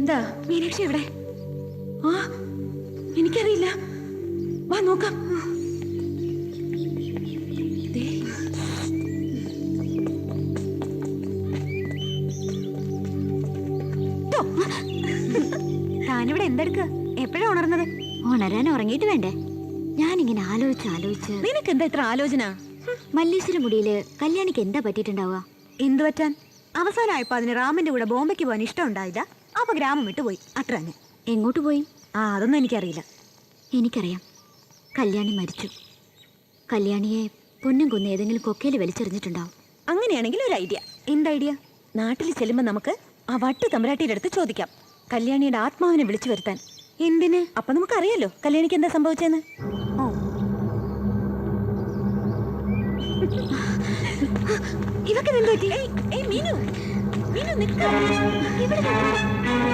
എന്താ മീനാക്ഷി എവിടെ? ആ എനിക്കറിയില്ല, വാ നോക്കാം. താനിവിടെ എന്തെടുക്ക? എപ്പോഴാ ഉണർന്നത്? ഉണരാൻ ഉറങ്ങിയിട്ട് വേണ്ടേ? ഞാനിങ്ങനെ ആലോചിച്ച് നിനക്ക് എന്താ ഇത്ര ആലോചന? മല്ലീശ്വര മുടിയില് കല്യാണിക്ക് എന്താ പറ്റിയിട്ടുണ്ടാവുക? എന്തു പറ്റാൻ? അവസാനമായപ്പോ അതിന് റാമിന്റെ കൂടെ ബോംബെക്ക് പോകാൻ ഇഷ്ടം ഉണ്ടായില്ല. അപ്പൊ ഗ്രാമം വിട്ടുപോയി, അത്ര തന്നെ. എങ്ങോട്ട് പോയി? അതൊന്നും എനിക്കറിയില്ല. എനിക്കറിയാം, കല്യാണി മരിച്ചു. കല്യാണിയെ പൊന്നും കൊന്ന് ഏതെങ്കിലും കൊക്കയിൽ വലിച്ചെറിഞ്ഞിട്ടുണ്ടാവും. അങ്ങനെയാണെങ്കിൽ ഒരു ഐഡിയ. എന്ത് ഐഡിയ? നാട്ടിൽ ചെല്ലുമ്പോ നമുക്ക് ആ വട്ട് തമ്പുരാട്ടിയുടെ അടുത്ത് ചോദിക്കാം, കല്യാണിയുടെ ആത്മാവിനെ വിളിച്ചു വരുത്താൻ. എന്തിന്? അപ്പൊ നമുക്കറിയാലോ കല്യാണിക്ക് എന്താ സംഭവിച്ചെന്ന്. ഓ,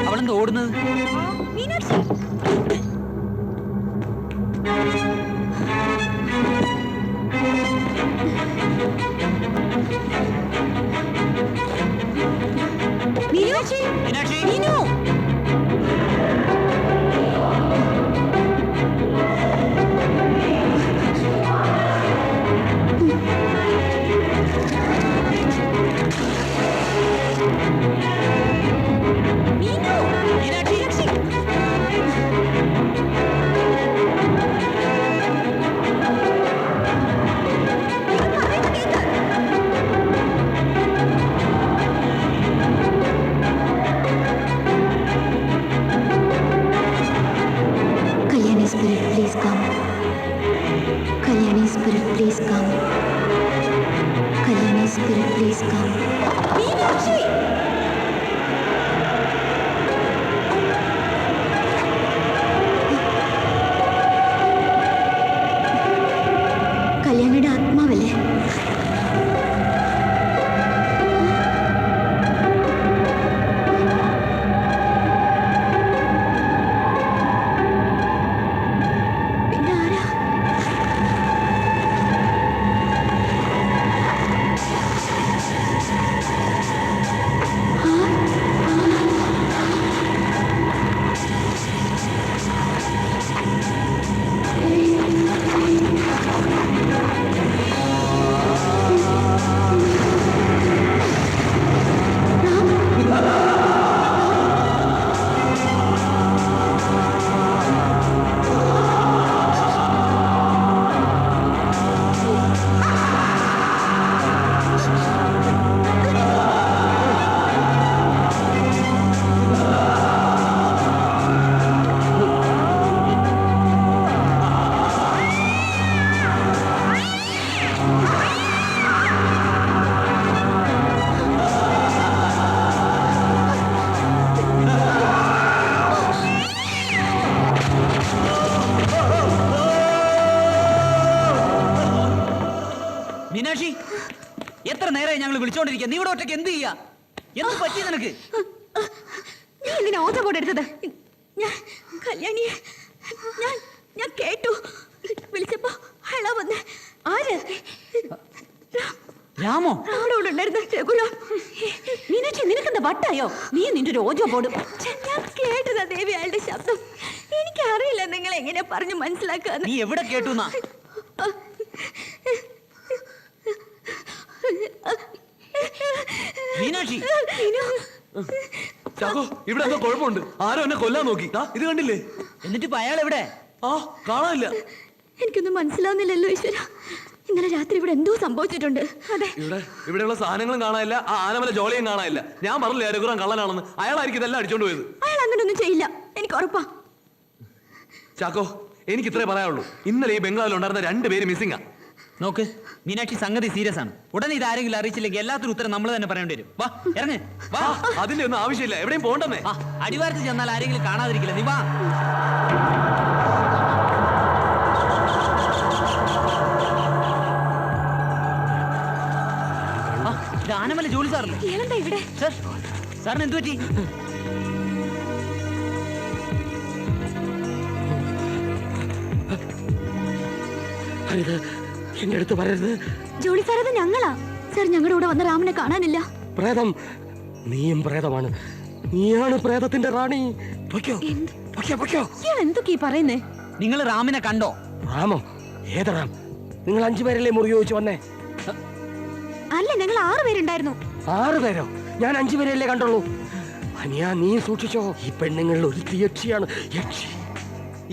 അവളെന്താ ഓടുന്നത്? മീനാക്ഷി, മീനാക്ഷി, മീനാക്ഷി, മീനു. കല്യാണിയുടെ ആത്മാവല്ലേ? പിന്നെ ആരാ? മീനാക്ഷി, എത്ര നേരമായി ഞങ്ങൾ വിളിച്ചോണ്ടിരിക്കുക? നീ ഇവിടെ ഒറ്റയ്ക്ക് എന്ത് ചെയ്യാ? എന്ത് പറ്റി നിനക്ക്? നീ എന്തിനാ ഓച്ച കൊണ്ടെടുത്തത്? കല്യാണിയെ ഞാൻ കേട്ടു. വിളിച്ചപ്പോ അയാളാ വന്ന്. ആര്? രാമോ? അവിടെ ഉണ്ടായിരുന്ന രഘുരാം. മീനാക്ഷി, നിനക്കെന്താ വട്ടായോ? നീ നിന്റെ ഒരു ഓജോ പോടും. ഞാൻ കേട്ടതാ ദേവി അയാളുടെ ശബ്ദം. എനിക്കറിയില്ല നിങ്ങൾ എങ്ങനെ പറഞ്ഞു മനസ്സിലാക്കാന്ന്. നീ എവിടെ കേട്ടു? മീനാക്ഷി, ചാക്കോ, ഇവിടെ എന്തോ കുഴപ്പമുണ്ട്. ആരോ എന്നെ കൊല്ലാൻ നോക്കി. ഇത് കണ്ടില്ലേ? എന്നിട്ട് ഇപ്പൊ അയാൾ എവിടെ? കാണാനില്ല. എനിക്കൊന്നും മനസ്സിലാവുന്നില്ലല്ലോ ഈശ്വര. ഇന്നലെ രാത്രി ഇവിടെ എന്തോ സംഭവിച്ചിട്ടുണ്ട്. അതെ, ഇവിടെയുള്ള സാധനങ്ങളും കാണാനില്ല, ആ ആനമല ജോളിയും കാണാനില്ല. ഞാൻ പറഞ്ഞില്ല രഘുറാം കള്ളനാണെന്ന്. അയാളായിരിക്കും ഇതെല്ലാം അടിച്ചോണ്ട് പോയത്. അയാൾ അങ്ങനെയൊന്നും ചെയ്യില്ല, എനിക്ക് ഉറപ്പാ. ചാക്കോ, എനിക്ക് ഇത്രേ പറയാനുള്ളൂ. ഇന്നലെ ഈ ബംഗ്ലാവിൽ ഉണ്ടായിരുന്ന 2 പേര് മിസ്സിംഗാ. നോക്ക് മീനാക്ഷി, സംഗതി സീരിയസ് ആണ്. ഉടനെ ഇത് ആരെങ്കിലും അറിയിച്ചില്ലെങ്കിൽ എല്ലാത്തിനും ഉത്തരം നമ്മൾ തന്നെ പറയേണ്ടി വരും. വാ, ഇറങ്ങ്. വാ. അതിന്റെ ഒന്നും ആവശ്യമില്ല, എവിടെയും പോണ്ടെന്നേ. അടിവാരത്തിൽ ചെന്നാൽ ആരെങ്കിലും കാണാതിരിക്കില്ല. നീ വാ. ആനമല ജോലി സാറല്ലേ? എന്താ ഇവിടെ? സാർ, സാറിന് എന്ത് പറ്റി? എന്റെ അടുത്ത് പറയരുത്. ജോളി സാർ, അത് ഞങ്ങളാ. സാർ, ഞങ്ങളുടെ കൂടെ വന്ന രാമനെ കാണാനില്ല. പ്രേതം? നീയും പ്രേതമാണ്. നീയാണ് പ്രേതത്തിന്റെ റാണി. പൊയ്ക്കോ, പൊയ്ക്കോ, പൊയ്ക്കോ. ഇയാൾ എന്തൊക്കെയാ പറയുന്നേ? നിങ്ങൾ റാമിനെ കണ്ടോ? റാമോ? ഏത് റാം? നിങ്ങൾ 5 പേരല്ലേ മുറി ചോദിച്ചു വന്നേ? അല്ല, ഞങ്ങൾ 6 പേരുണ്ടായിരുന്നു. 6 പേരോ? ഞാൻ 5 പേരല്ലേ കണ്ടുള്ളൂ. അനിയാ, നീ സൂക്ഷിച്ചോ, ഈ പെണ്ണുങ്ങളിൽ ഒരു യക്ഷിയാണ്. യക്ഷി.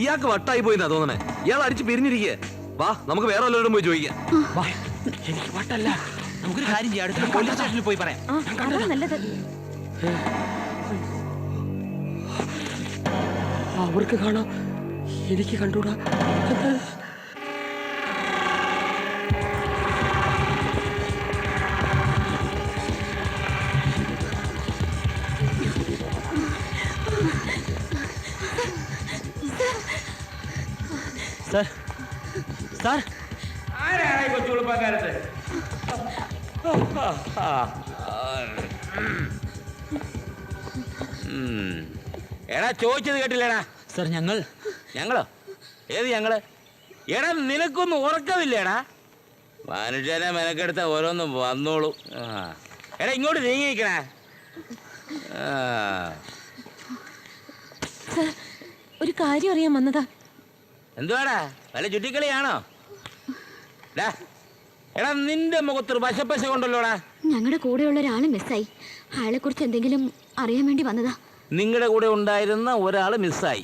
ഇയാൾക്ക് വട്ടായി പോയിന്നാ തോന്നണേ. ഇയാൾ അടിച്ച് പിരിഞ്ഞിരിക്കുക. വാ, നമുക്ക് വേറെ വല്ലവരോടും പോയി ചോദിക്കാം. വാ, എനിക്ക് വട്ടല്ല. നമുക്കൊരു കാര്യം ചെയ്യാം, അടുത്ത പോലീസ് സ്റ്റേഷനിൽ പോയി പറയാം. അതാ നല്ലത്. അവർക്ക് കാണാം, എനിക്ക് കണ്ടൂടാ. സാർ, സാർ, എടാ ചോദിച്ചത് കേട്ടില്ലേടാ? സാർ, ഞങ്ങളോ? ഏത് ഞങ്ങള്? എടാ നിനക്കൊന്നും ഉറക്കമില്ലേടാ? മനുഷ്യനെ മെനക്കെടുത്ത ഓരോന്നും വന്നോളൂ. എടാ ഇങ്ങോട്ട് നീങ്ങി നിൽക്കണേ. സർ, ഒരു കാര്യം അറിയാൻ വന്നതാ. എന്തുവാടാ, വല്ല ചുറ്റിക്കളിയാണോ? എടാ നിന്റെ മുഖത്തൊരു പശപ്പശ കൊണ്ടല്ലോടാ. ഞങ്ങളുടെ കൂടെയുള്ള ഒരാൾ മിസ്സായി. അയാളെ കുറിച്ച് എന്തെങ്കിലും അറിയാൻ വേണ്ടി വന്നതാ. നിങ്ങളുടെ കൂടെ ഉണ്ടായിരുന്ന ഒരാള് മിസ്സായി.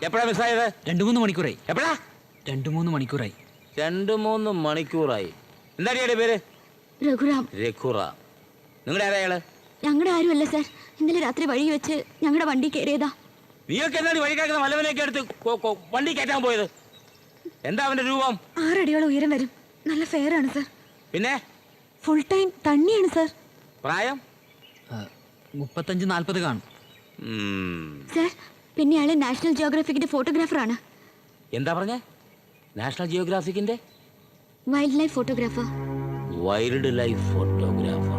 എപ്പോഴാ മിസ്സായത്? 2-3 മണിക്കൂറായി. എപ്പോഴാ? 2-3 മണിക്കൂറായി. 2-3 മണിക്കൂറായി. എന്താടിയുടെ പേര്? രഘുറാം. രഘുറാം. നിങ്ങളുടെ ആരാ അയാള്? ഞങ്ങളുടെ ആരുമല്ല സാർ. ഇന്നലെ രാത്രി വഴി വെച്ച് ഞങ്ങളുടെ വണ്ടി കയറിയതാ. നീയൊക്കെ എന്താണ് വഴി കാക്കുന്ന വല്ലവനെയൊക്കെ എടുത്ത് വണ്ടി കയറ്റാൻ പോയത്? എന്താ അവന്റെ രൂപം? 6 അടിയോളം ഉയരം വരും. നല്ല ഫെയർ ആണ് സർ. പിന്നെ ഫുൾ ടൈം തണ്ണിയാണ് സർ. പ്രായം 35-40 കാണും. സാർ, പിന്നെ അയാള് നാഷണൽ ജിയോഗ്രാഫിക്കിന്റെ ഫോട്ടോഗ്രാഫറാണ്. എന്താ പറഞ്ഞേ? നാഷണൽ ജിയോഗ്രാഫിക്കിന്റെ wildlife photographer. Wildlife photographer.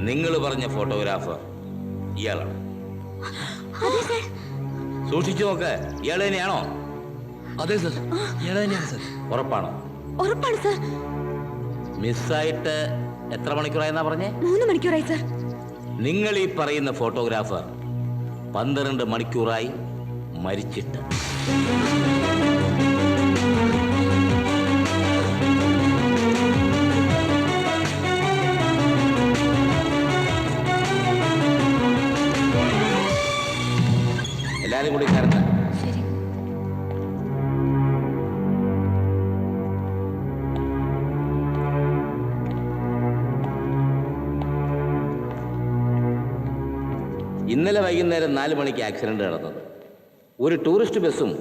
നിങ്ങൾ പറഞ്ഞ ഫോട്ടോഗ്രാഫർ ഇയാളാണ്. സൂക്ഷിച്ചു നോക്ക്, ഇയാൾ തന്നെയാണോ? അതെ സർ, ഇയാൾ തന്നെയാണ് സർ. ഉറപ്പാണോ? ഉറപ്പാണ് സർ. മിസ്സായിട്ട് എത്ര മണിക്കൂറായെന്നാ പറഞ്ഞേ? 3 മണിക്കൂറായി സർ. നിങ്ങൾ ഈ പറയുന്ന ഫോട്ടോഗ്രാഫർ 12 മണിക്കൂറായി മരിച്ചിട്ട്. എല്ലാരും കൂടി കരുന്ന ശരി. ഇന്നലെ വൈകുന്നേരം 4 മണിക്ക് ആക്സിഡന്റ് നടന്നത്. ഒരു ടൂറിസ്റ്റ് ബസ്സും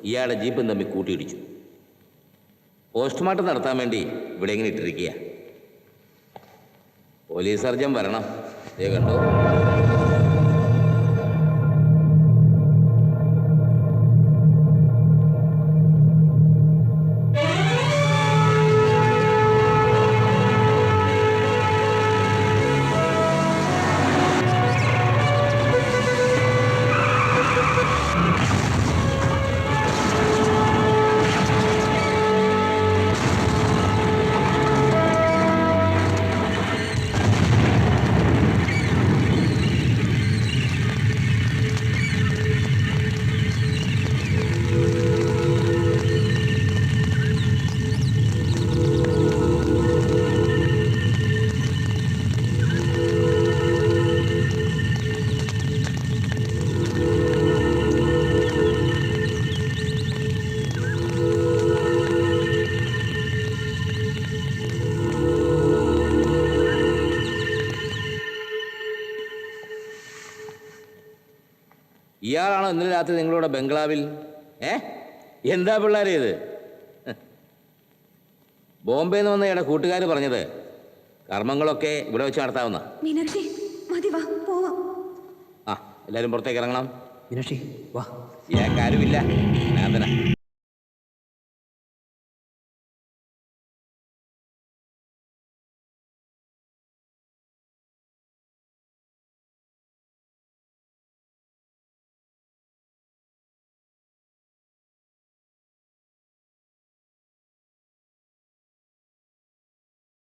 ഇയാളുടെ ജീപ്പും തമ്മിൽ കൂട്ടിയിടിച്ചു. പോസ്റ്റ്മോർട്ടം നടത്താൻ വേണ്ടി ഇവിടെ ഇങ്ങനെ ഇട്ടിരിക്കുക. പോലീസ് സർജൻ വരണം. ദേ കണ്ടോ? ഇയാളാണോ ഇന്നലെ രാത്രി നിങ്ങളുടെ ബംഗ്ലാവിൽ? എന്താ പിള്ളേരെ ഇത്? ബോംബെയിൽ നിന്ന് വന്ന ഇയാളുടെ കൂട്ടുകാർ പറഞ്ഞത് കർമ്മങ്ങളൊക്കെ ഇവിടെ വെച്ച് നടത്താവുന്ന. മീനാക്ഷി, മതി, വാ പോവാം. എല്ലാവരും പുറത്തേക്ക് ഇറങ്ങണം. മീനാക്ഷി, വാ. ഇയാൾക്കാരുമില്ല.